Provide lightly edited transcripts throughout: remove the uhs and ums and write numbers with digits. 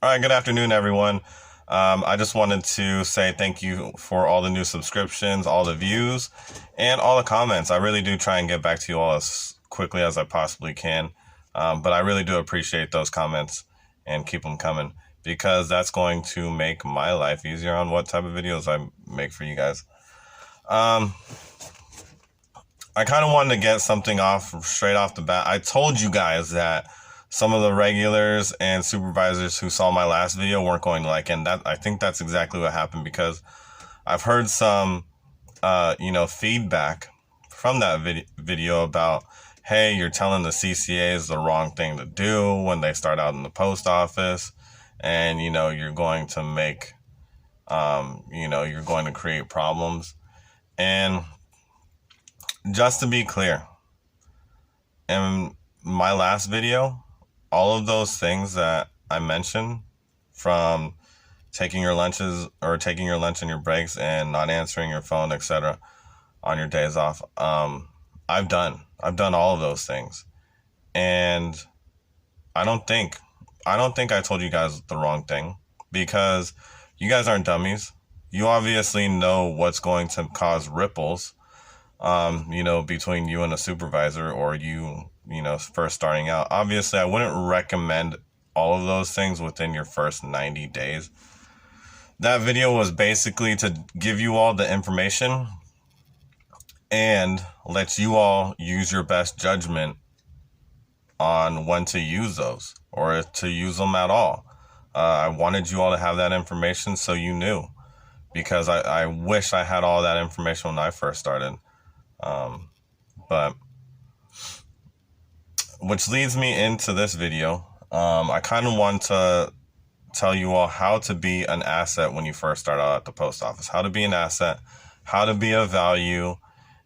All right, good afternoon, everyone. I just wanted to say thank you for all the new subscriptions, all the views, and all the comments. I really do try and get back to you all as quickly as I possibly can. But I really do appreciate those comments and keep them coming because that's going to make my life easier on what type of videos I make for you guys. I kind of wanted to get something off straight off the bat. I told you guys that some of the regulars and supervisors who saw my last video weren't going to like it, and that I think that's exactly what happened because I've heard some, feedback from that video about, hey, you're telling the CCAs the wrong thing to do when they start out in the post office, and you're going to make, you're going to create problems, and just to be clear, in my last video, all of those things that I mentioned, from taking your lunches or taking your lunch and your breaks and not answering your phone, etc., on your days off, I've done all of those things, and I don't think I told you guys the wrong thing because you guys aren't dummies. You obviously know what's going to cause ripples, between you and a supervisor, or you first starting out. Obviously, I wouldn't recommend all of those things within your first 90 days. That video was basically to give you all the information and let you all use your best judgment on when to use those or to use them at all. I wanted you all to have that information so you knew, because I wish I had all that information when I first started. But which leads me into this video. I kind of want to tell you all how to be an asset when you first start out at the post office, how to be an asset, how to be of value,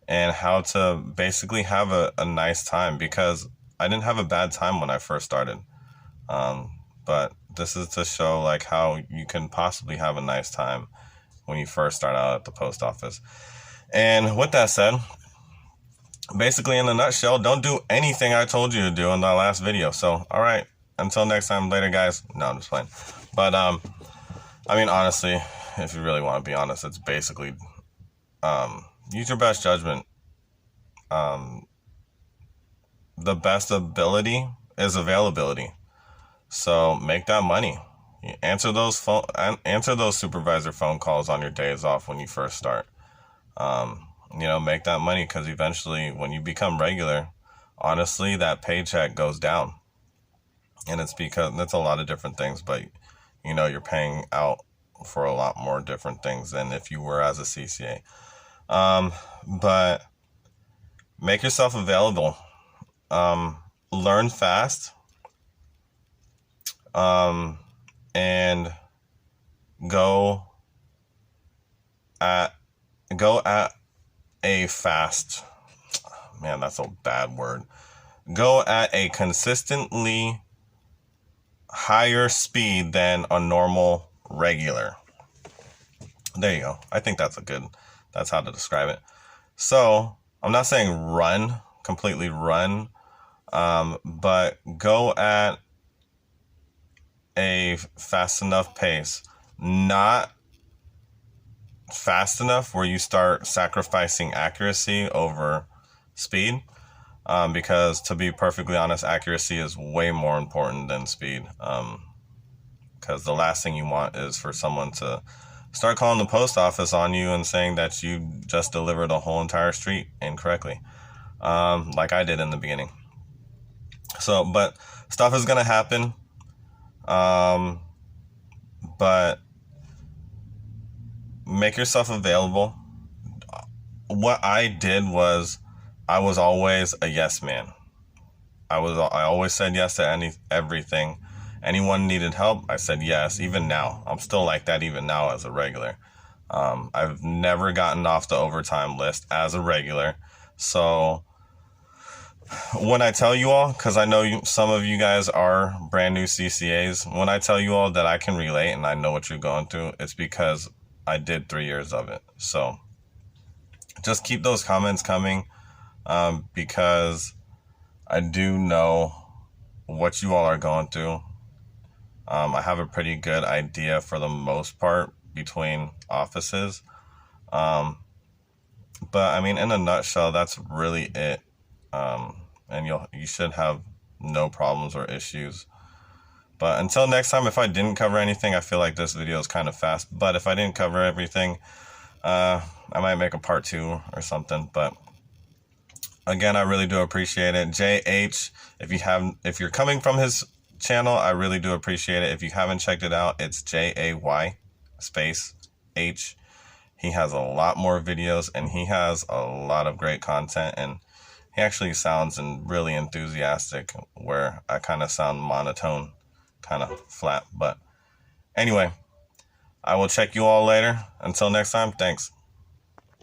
and how to basically have a nice time, because I didn't have a bad time when I first started. But this is to show like how you can possibly have a nice time when you first start out at the post office. And with that said, basically, in a nutshell, don't do anything I told you to do in that last video. So, all right, until next time, later, guys. No, I'm just playing. But, honestly, if you really want to be honest, it's basically, use your best judgment. The best ability is availability. So make that money. Answer those supervisor phone calls on your days off when you first start. Make that money, because eventually when you become regular, honestly, that paycheck goes down. And it's because that's a lot of different things, but you're paying out for a lot more different things than if you were as a CCA. But make yourself available. Learn fast. And go at a fast, man, that's a bad word. Go at a consistently higher speed than a normal regular. There you go. I think that's how to describe it. So I'm not saying completely run, but go at a fast enough pace, not fast enough where you start sacrificing accuracy over speed, because to be perfectly honest, accuracy is way more important than speed, because the last thing you want is for someone to start calling the post office on you and saying that you just delivered a whole entire street incorrectly, like I did in the beginning. So, but stuff is gonna happen, but make yourself available. What I did was I was always a yes man. I always said yes to everything. Anyone needed help, I said yes. Even now, I'm still like that even now as a regular. I've never gotten off the overtime list as a regular. So when I tell you all, because I know some of you guys are brand new CCAs, when I tell you all that I can relate and I know what you're going through, it's because I did 3 years of it. So just keep those comments coming, because I do know what you all are going through. I have a pretty good idea for the most part between offices. Um, but I mean, in a nutshell, that's really it. And you should have no problems or issues. But until next time, if I didn't cover anything, I feel like this video is kind of fast. But if I didn't cover everything, I might make a part 2 or something. But again, I really do appreciate it. JH, if you're coming from his channel, I really do appreciate it. If you haven't checked it out, it's JAY space H. He has a lot more videos and he has a lot of great content, and he actually sounds really enthusiastic, where I kind of sound monotone, kind of flat. But anyway, I will check you all later. Until next time, thanks.